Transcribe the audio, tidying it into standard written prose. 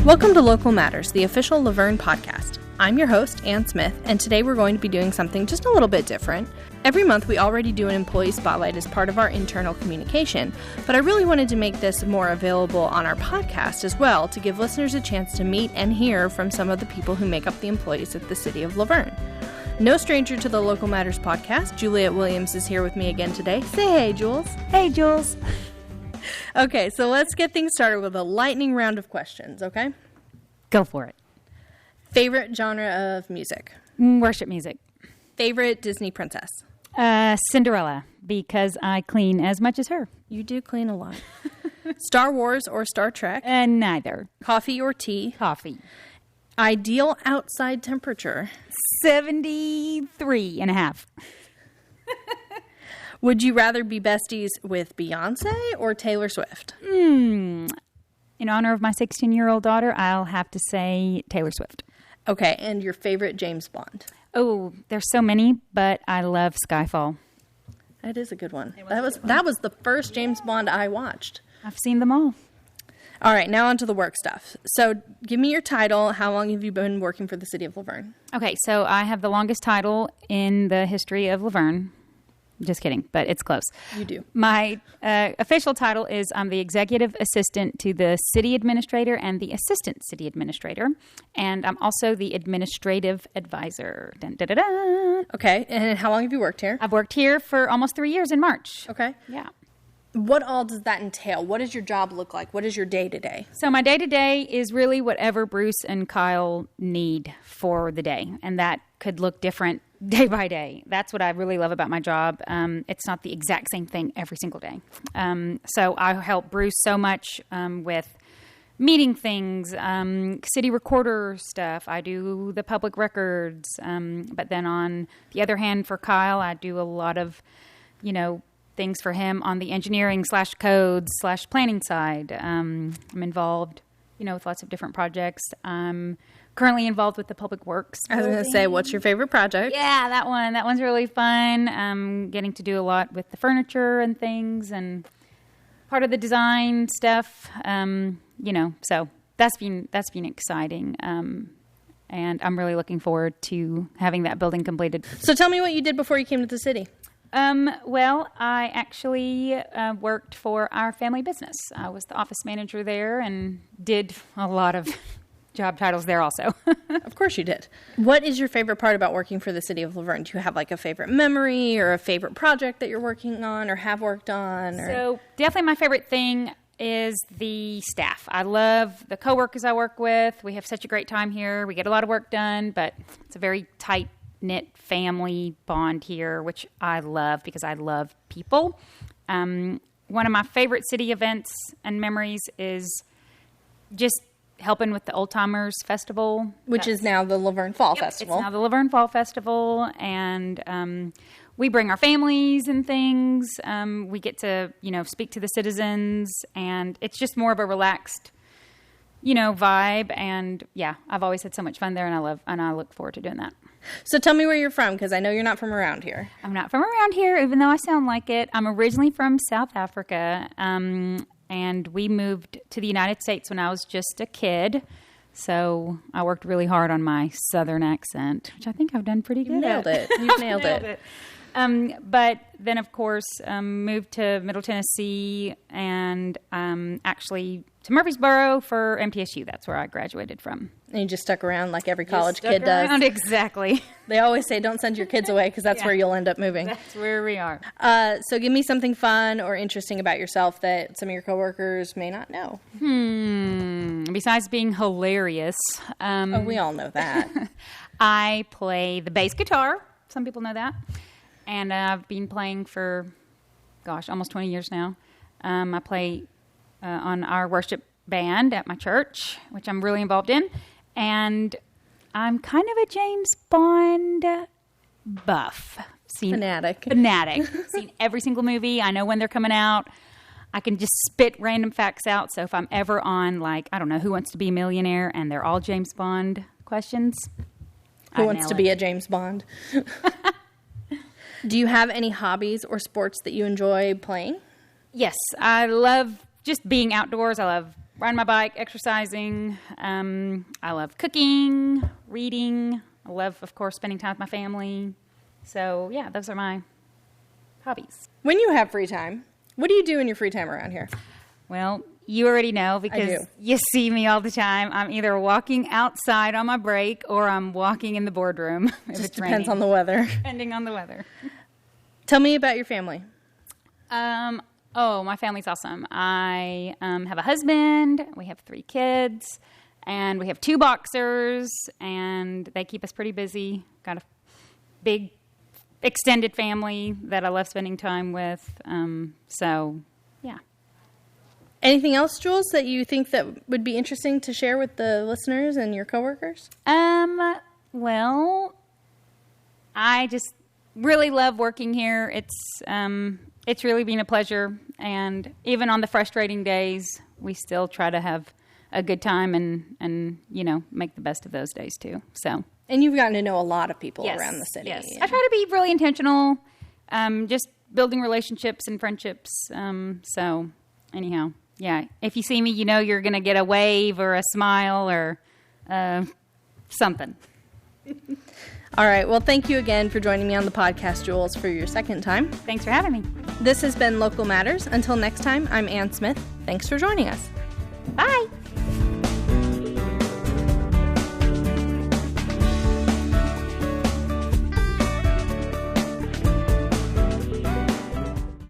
Welcome to Local Matters, the official Laverne podcast. I'm your host, Anne Smith, and today we're going to be doing something just a little bit different. Every month we already do an employee spotlight as part of our internal communication, but I really wanted to make this more available on our podcast as well to give listeners a chance to meet and hear from some of the people who make up the employees at the City of Laverne. No stranger to the Local Matters podcast, Juliet Williams is here with me again today. Say hey, Jules. Hey, Jules. Okay, so let's get things started with a lightning round of questions, okay? Go for it. Favorite genre of music? Worship music. Favorite Disney princess? Cinderella, because I clean as much as her. You do clean a lot. Star Wars or Star Trek? Neither. Coffee or tea? Coffee. Ideal outside temperature? 73 and a half. Would you rather be besties with Beyonce or Taylor Swift? In honor of my 16-year-old daughter, I'll have to say Taylor Swift. Okay, and your favorite James Bond? Oh, there's so many, but I love Skyfall. That is a good one. That was the first James Bond I watched. I've seen them all. All right, now on to the work stuff. So give me your title. How long have you been working for the City of Laverne? Okay, so I have the longest title in the history of Laverne. Just kidding, but it's close. You do. My official title is I'm the Executive Assistant to the City Administrator and the Assistant City Administrator. And I'm also the Administrative Advisor. Dun, dun, dun, dun. Okay, and how long have you worked here? I've worked here for almost 3 years in March. Okay. Yeah. What all does that entail? What does your job look like? What is your day-to-day? So my day-to-day is really whatever Bruce and Kyle need for the day. And that could look different day by day. That's what I really love about my job. It's not the exact same thing every single day. So I help Bruce so much with meeting things, city recorder stuff. I do the public records. But then on the other hand, for Kyle, I do a lot of, things for him on the engineering /codes /planning side. I'm involved, with lots of different projects. I'm currently involved with the public works. I was going to say, what's your favorite project? Yeah, that one. That one's really fun. Getting to do a lot with the furniture and things and part of the design stuff. So that's been exciting. And I'm really looking forward to having that building completed. So tell me what you did before you came to the city. Well, I actually worked for our family business. I was the office manager there and did a lot of job titles there also. Of course you did. What is your favorite part about working for the City of Laverne? Do you have like a favorite memory or a favorite project that you're working on or have worked on? So definitely my favorite thing is the staff. I love the coworkers I work with. We have such a great time here. We get a lot of work done, but it's a very tight-knit family bond here, which I love because I love people. One of my favorite city events and memories is just helping with the Old Timers Festival. Which is now the Laverne Fall Festival. It's now the Laverne Fall Festival, and we bring our families and things. We get to, speak to the citizens, and it's just more of a relaxed, vibe. And yeah, I've always had so much fun there, and I look forward to doing that. So tell me where you're from, because I know you're not from around here. I'm not from around here, even though I sound like it. I'm originally from South Africa, and we moved to the United States when I was just a kid. So I worked really hard on my Southern accent, which I think I've done pretty good Nailed at. it. You've nailed it. But then, of course, moved to Middle Tennessee and actually to Murfreesboro for MTSU. That's where I graduated from. And you just stuck around like every college kid does. Exactly. They always say don't send your kids away because that's where you'll end up moving. That's where we are. So give me something fun or interesting about yourself that some of your coworkers may not know. Besides being hilarious. We all know that. I play the bass guitar. Some people know that. And I've been playing for, almost 20 years now. I play on our worship band at my church, which I'm really involved in. And I'm kind of a James Bond buff. Fanatic. Seen every single movie. I know when they're coming out. I can just spit random facts out. So if I'm ever on, Who Wants to Be a Millionaire, and they're all James Bond questions. Who wants to be a James Bond? Do you have any hobbies or sports that you enjoy playing? Yes, I love just being outdoors. I love riding my bike, exercising. I love cooking, reading. I love, of course, spending time with my family. So, yeah, those are my hobbies. When you have free time, what do you do in your free time around here? Well, you already know because you see me all the time. I'm either walking outside on my break or I'm walking in the boardroom. If Just depends on the weather. Depending on the weather. Tell me about your family. My family's awesome. I have a husband. We have 3 kids. And we have 2 boxers. And they keep us pretty busy. Got a big extended family that I love spending time with. Yeah. Anything else, Jules, that you think that would be interesting to share with the listeners and your coworkers? Well, I just really love working here. It's really been a pleasure, and even on the frustrating days, we still try to have a good time and make the best of those days too. So. And you've gotten to know a lot of people around the city. Yes, I try to be really intentional, just building relationships and friendships. So anyhow. Yeah, if you see me, you know you're going to get a wave or a smile or something. All right. Well, thank you again for joining me on the podcast, Jules, for your second time. Thanks for having me. This has been Local Matters. Until next time, I'm Anne Smith. Thanks for joining us. Bye.